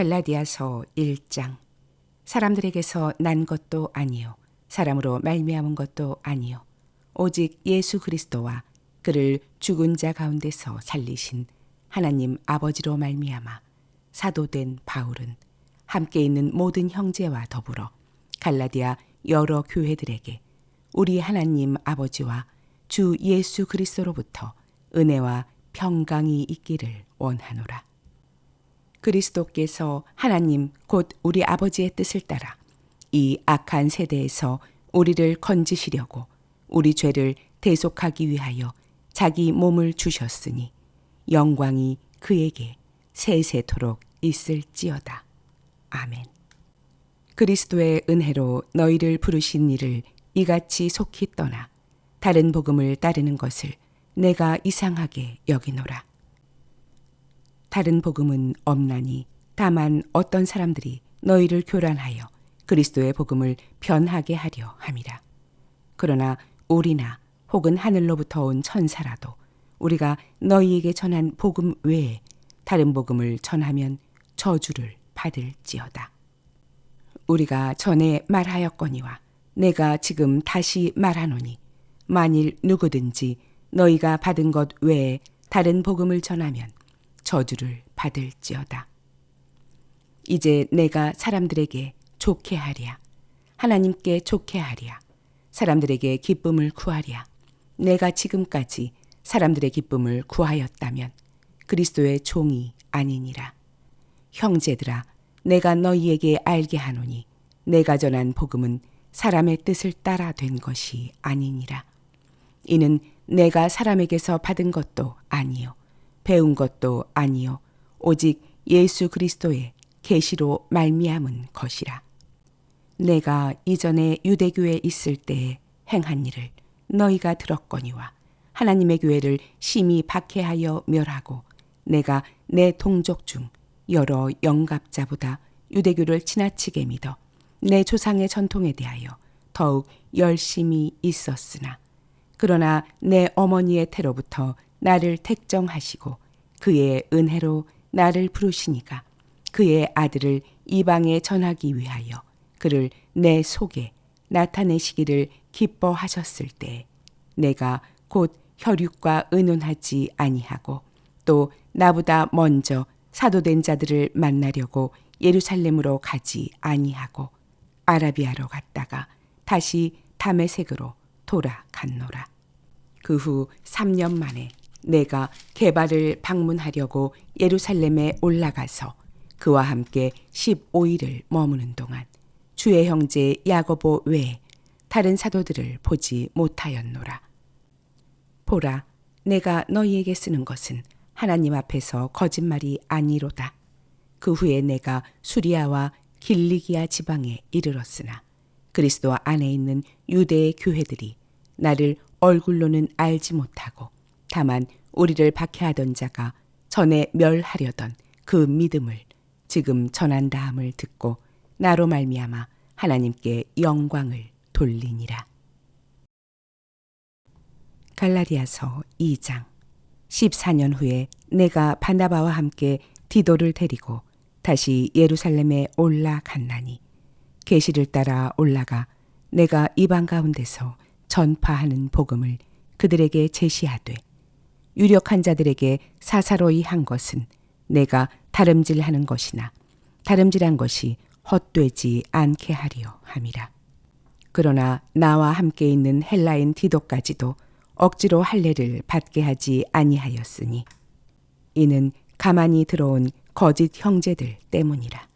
갈라디아서 1장. 사람들에게서 난 것도 아니요 사람으로 말미암은 것도 아니요 오직 예수 그리스도와 그를 죽은 자 가운데서 살리신 하나님 아버지로 말미암아 사도된 바울은 함께 있는 모든 형제와 더불어 갈라디아 여러 교회들에게 우리 하나님 아버지와 주 예수 그리스도로부터 은혜와 평강이 있기를 원하노라. 그리스도께서 하나님 곧 우리 아버지의 뜻을 따라 이 악한 세대에서 우리를 건지시려고 우리 죄를 대속하기 위하여 자기 몸을 주셨으니 영광이 그에게 세세토록 있을지어다. 아멘. 그리스도의 은혜로 너희를 부르신 이를 이같이 속히 떠나 다른 복음을 따르는 것을 내가 이상하게 여기노라. 다른 복음은 없나니 다만 어떤 사람들이 너희를 교란하여 그리스도의 복음을 변하게 하려 함이라. 그러나 우리나 혹은 하늘로부터 온 천사라도 우리가 너희에게 전한 복음 외에 다른 복음을 전하면 저주를 받을지어다. 우리가 전에 말하였거니와 내가 지금 다시 말하노니 만일 누구든지 너희가 받은 것 외에 다른 복음을 전하면 저주를 받을지어다. 이제 내가 사람들에게 좋게 하랴, 하나님께 좋게 하랴, 사람들에게 기쁨을 구하랴. 내가 지금까지 사람들의 기쁨을 구하였다면 그리스도의 종이 아니니라. 형제들아, 내가 너희에게 알게 하노니 내가 전한 복음은 사람의 뜻을 따라 된 것이 아니니라. 이는 내가 사람에게서 받은 것도 아니요 배운 것도 아니요 오직 예수 그리스도의 계시로 말미암은 것이라. 내가 이전에 유대교에 있을 때에 행한 일을 너희가 들었거니와 하나님의 교회를 심히 박해하여 멸하고 내가 내 동족 중 여러 영갑자보다 유대교를 지나치게 믿어 내 조상의 전통에 대하여 더욱 열심히 있었으나 그러나 내 어머니의 태로부터 나를 택정하시고 그의 은혜로 나를 부르시니가 그의 아들을 이방에 전하기 위하여 그를 내 속에 나타내시기를 기뻐하셨을 때 내가 곧 혈육과 의논하지 아니하고 또 나보다 먼저 사도된 자들을 만나려고 예루살렘으로 가지 아니하고 아라비아로 갔다가 다시 다메섹으로 돌아갔노라. 그 후 3년 만에 내가 게바를 방문하려고 예루살렘에 올라가서 그와 함께 15일을 머무는 동안 주의 형제 야고보 외에 다른 사도들을 보지 못하였노라. 보라, 내가 너희에게 쓰는 것은 하나님 앞에서 거짓말이 아니로다. 그 후에 내가 수리아와 길리기아 지방에 이르렀으나 그리스도 안에 있는 유대의 교회들이 나를 얼굴로는 알지 못하고 다만 우리를 박해하던 자가 전에 멸하려던 그 믿음을 지금 전한다함을 듣고 나로 말미암아 하나님께 영광을 돌리니라. 갈라디아서 2장. 14년 후에 내가 바나바와 함께 디도를 데리고 다시 예루살렘에 올라갔나니 계시를 따라 올라가 내가 이방 가운데서 전파하는 복음을 그들에게 제시하되 유력한 자들에게 사사로이 한 것은 내가 다름질하는 것이나 다름질한 것이 헛되지 않게 하려 함이라. 그러나 나와 함께 있는 헬라인 디도까지도 억지로 할례를 받게 하지 아니하였으니 이는 가만히 들어온 거짓 형제들 때문이라.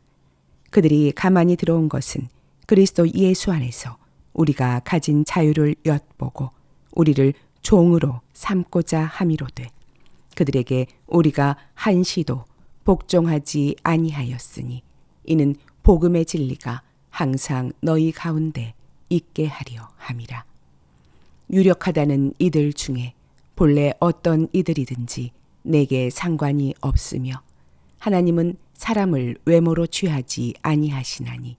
그들이 가만히 들어온 것은 그리스도 예수 안에서 우리가 가진 자유를 엿보고 우리를 종으로 삼고자 함이로되 그들에게 우리가 한시도 복종하지 아니하였으니 이는 복음의 진리가 항상 너희 가운데 있게 하려 함이라. 유력하다는 이들 중에 본래 어떤 이들이든지 내게 상관이 없으며 하나님은 사람을 외모로 취하지 아니하시나니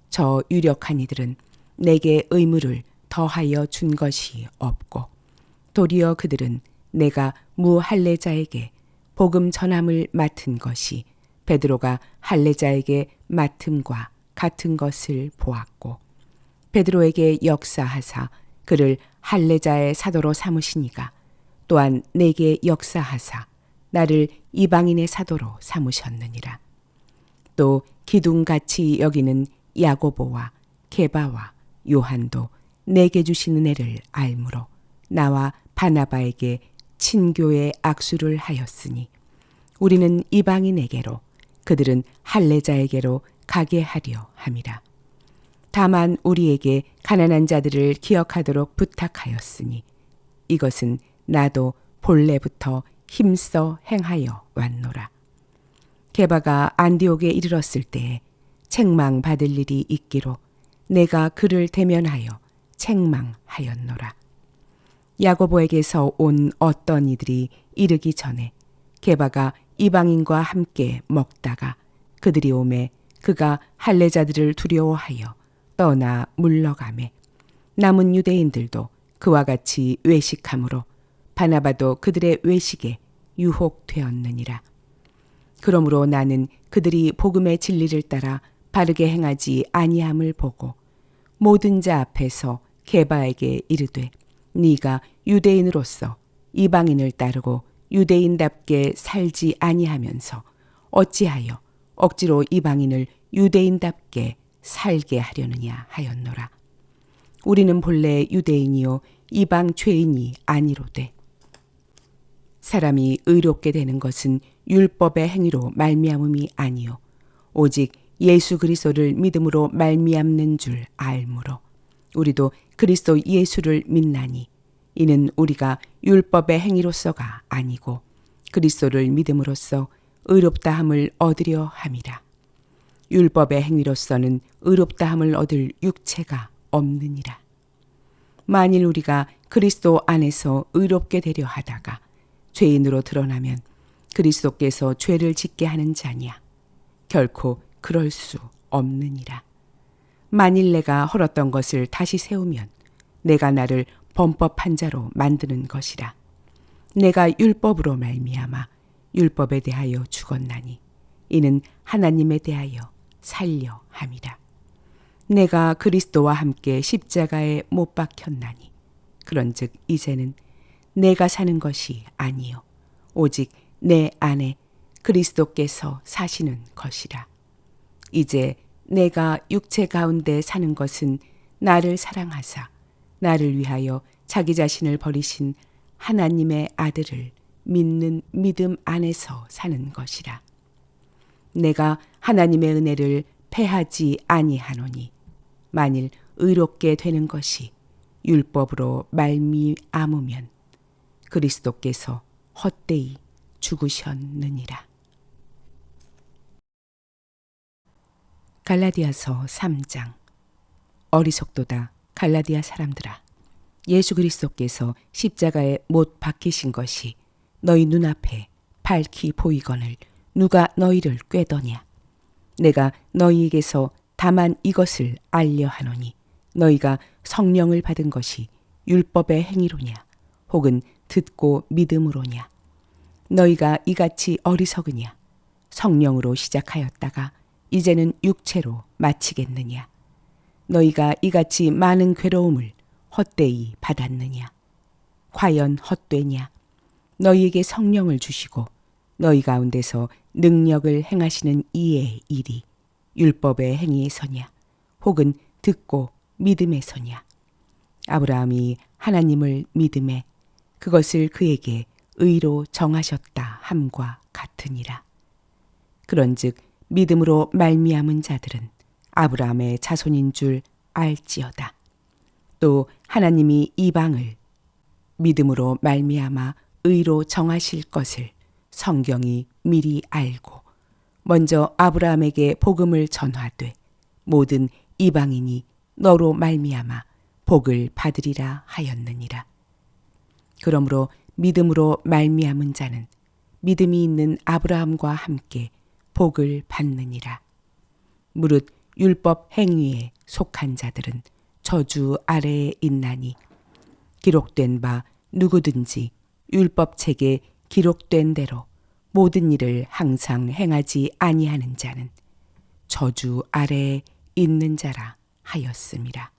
저 유력한 이들은 내게 의무를 더하여 준 것이 없고 도리어 그들은 내가 무할례자에게 복음 전함을 맡은 것이 베드로가 할례자에게 맡음과 같은 것을 보았고 베드로에게 역사하사 그를 할례자의 사도로 삼으시니가 또한 내게 역사하사 나를 이방인의 사도로 삼으셨느니라. 또 기둥같이 여기는 야고보와 게바와 요한도 내게 주신 은혜를 알므로 나와 바나바에게 친교의 악수를 하였으니 우리는 이방인에게로 그들은 할례자에게로 가게 하려 함이라. 다만 우리에게 가난한 자들을 기억하도록 부탁하였으니 이것은 나도 본래부터 힘써 행하여 왔노라. 게바가 안디옥에 이르렀을 때에 책망받을 일이 있기로 내가 그를 대면하여 책망하였노라. 야고보에게서 온 어떤 이들이 이르기 전에 게바가 이방인과 함께 먹다가 그들이 오매 그가 할례자들을 두려워하여 떠나 물러가매 남은 유대인들도 그와 같이 외식함으로 바나바도 그들의 외식에 유혹되었느니라. 그러므로 나는 그들이 복음의 진리를 따라 바르게 행하지 아니함을 보고 모든 자 앞에서 게바에게 이르되 네가 유대인으로서 이방인을 따르고 유대인답게 살지 아니하면서 어찌하여 억지로 이방인을 유대인답게 살게 하려느냐 하였노라. 우리는 본래 유대인이요 이방 죄인이 아니로되 사람이 의롭게 되는 것은 율법의 행위로 말미암음이 아니요 오직 예수 그리스도를 믿음으로 말미암는 줄 알므로 우리도 그리스도 예수를 믿나니 이는 우리가 율법의 행위로서가 아니고 그리스도를 믿음으로써 의롭다함을 얻으려 함이라. 율법의 행위로서는 의롭다함을 얻을 육체가 없느니라. 만일 우리가 그리스도 안에서 의롭게 되려 하다가 죄인으로 드러나면 그리스도께서 죄를 짓게 하는 자냐? 결코 그럴 수 없느니라. 만일 내가 헐었던 것을 다시 세우면 내가 나를 범법한 자로 만드는 것이라. 내가 율법으로 말미암아 율법에 대하여 죽었나니 이는 하나님에 대하여 살려 함이라. 내가 그리스도와 함께 십자가에 못 박혔나니 그런즉 이제는 내가 사는 것이 아니요 오직 내 안에 그리스도께서 사시는 것이라. 이제 내가 육체 가운데 사는 것은 나를 사랑하사 나를 위하여 자기 자신을 버리신 하나님의 아들을 믿는 믿음 안에서 사는 것이라. 내가 하나님의 은혜를 패하지 아니하노니 만일 의롭게 되는 것이 율법으로 말미암으면 그리스도께서 헛되이 죽으셨느니라. 갈라디아서 3장. 어리석도다 갈라디아 사람들아, 예수 그리스도께서 십자가에 못 박히신 것이 너희 눈앞에 밝히 보이거늘 누가 너희를 꾀더냐? 내가 너희에게서 다만 이것을 알려 하노니 너희가 성령을 받은 것이 율법의 행위로냐 혹은 듣고 믿음으로냐? 너희가 이같이 어리석으냐? 성령으로 시작하였다가 이제는 육체로 마치겠느냐? 너희가 이같이 많은 괴로움을 헛되이 받았느냐? 과연 헛되냐? 너희에게 성령을 주시고 너희 가운데서 능력을 행하시는 이의 일이 율법의 행위에서냐? 혹은 듣고 믿음에서냐? 아브라함이 하나님을 믿음에 그것을 그에게 의로 정하셨다 함과 같으니라. 그런즉 믿음으로 말미암은 자들은 아브라함의 자손인 줄 알지어다. 또 하나님이 이방을 믿음으로 말미암아 의로 정하실 것을 성경이 미리 알고 먼저 아브라함에게 복음을 전하되 모든 이방인이 너로 말미암아 복을 받으리라 하였느니라. 그러므로 믿음으로 말미암은 자는 믿음이 있는 아브라함과 함께 복을 받느니라. 무릇 율법 행위에 속한 자들은 저주 아래에 있나니 기록된 바 누구든지 율법책에 기록된 대로 모든 일을 항상 행하지 아니하는 자는 저주 아래에 있는 자라 하였음이라.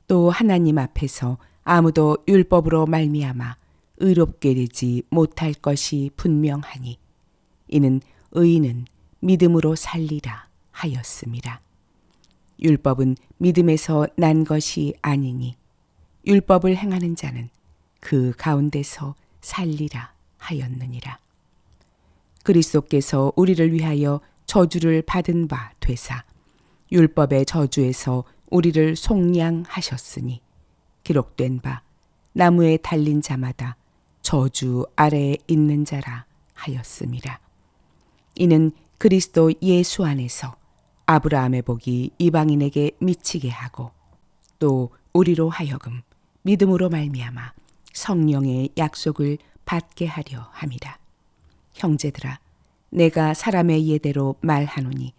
또 하나님 앞에서 아무도 율법으로 말미암아 의롭게 되지 못할 것이 분명하니 이는 의인은 믿음으로 살리라 하였음이라. 율법은 믿음에서 난 것이 아니니 율법을 행하는 자는 그 가운데서 살리라 하였느니라. 그리스도께서 우리를 위하여 저주를 받은 바 되사 율법의 저주에서 우리를 속량하셨으니 기록된 바 나무에 달린 자마다 저주 아래에 있는 자라 하였음이라. 이는 그리스도 예수 안에서 아브라함의 복이 이방인에게 미치게 하고 또 우리로 하여금 믿음으로 말미암아 성령의 약속을 받게 하려 함이라. 형제들아, 내가 사람의 예대로 말하노니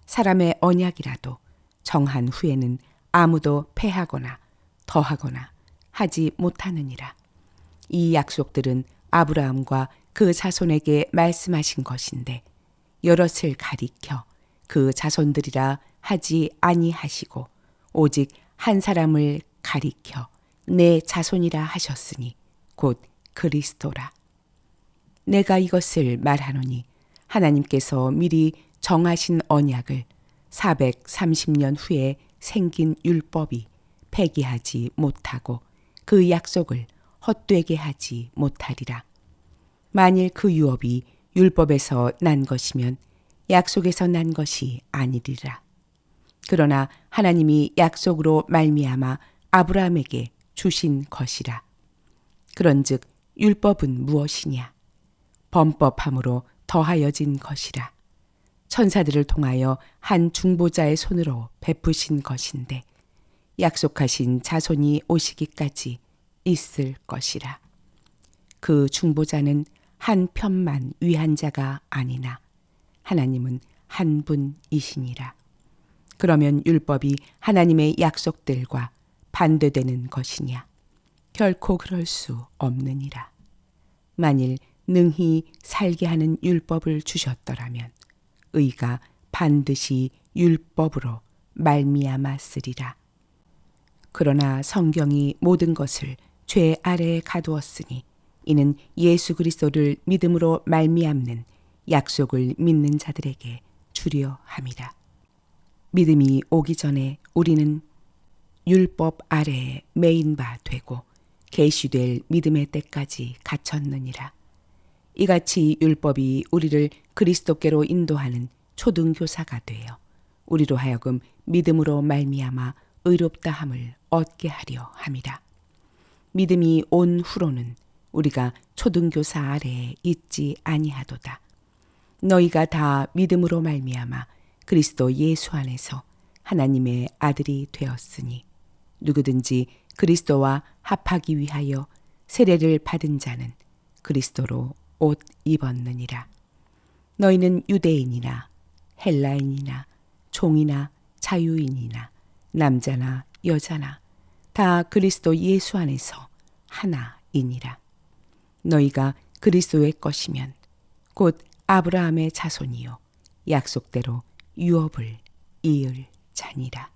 사람의 언약이라도 정한 후에는 아무도 패하거나 더하거나 하지 못하느니라. 이 약속들은 아브라함과 그 자손에게 말씀하신 것인데 여럿을 가리켜 그 자손들이라 하지 아니하시고 오직 한 사람을 가리켜 내 자손이라 하셨으니 곧 그리스도라. 내가 이것을 말하노니 하나님께서 미리 정하신 언약을 430년 후에 생긴 율법이 폐기하지 못하고 그 약속을 헛되게 하지 못하리라. 만일 그 유업이 율법에서 난 것이면 약속에서 난 것이 아니리라. 그러나 하나님이 약속으로 말미암아 아브라함에게 주신 것이라. 그런즉 율법은 무엇이냐? 범법함으로 더하여진 것이라. 천사들을 통하여 한 중보자의 손으로 베푸신 것인데 약속하신 자손이 오시기까지 있을 것이라. 그 중보자는 한 편만 위한 자가 아니나 하나님은 한 분이시니라. 그러면 율법이 하나님의 약속들과 반대되는 것이냐? 결코 그럴 수 없느니라. 만일 능히 살게 하는 율법을 주셨더라면 의가 반드시 율법으로 말미암았으리라. 그러나 성경이 모든 것을 죄 아래에 가두었으니 이는 예수 그리스도를 믿음으로 말미암는 약속을 믿는 자들에게 주려 함이라. 믿음이 오기 전에 우리는 율법 아래에 매인 바 되고 계시될 믿음의 때까지 갇혔느니라. 이같이 율법이 우리를 그리스도께로 인도하는 초등교사가 되어 우리로 하여금 믿음으로 말미암아 의롭다함을 얻게 하려 함이라. 믿음이 온 후로는 우리가 초등교사 아래에 있지 아니하도다. 너희가 다 믿음으로 말미암아 그리스도 예수 안에서 하나님의 아들이 되었으니 누구든지 그리스도와 합하기 위하여 세례를 받은 자는 그리스도로 옷 입었느니라. 너희는 유대인이나 헬라인이나 종이나 자유인이나 남자나 여자나 다 그리스도 예수 안에서 하나이니라. 너희가 그리스도의 것이면 곧 아브라함의 자손이요 약속대로 유업을 이을 자니라.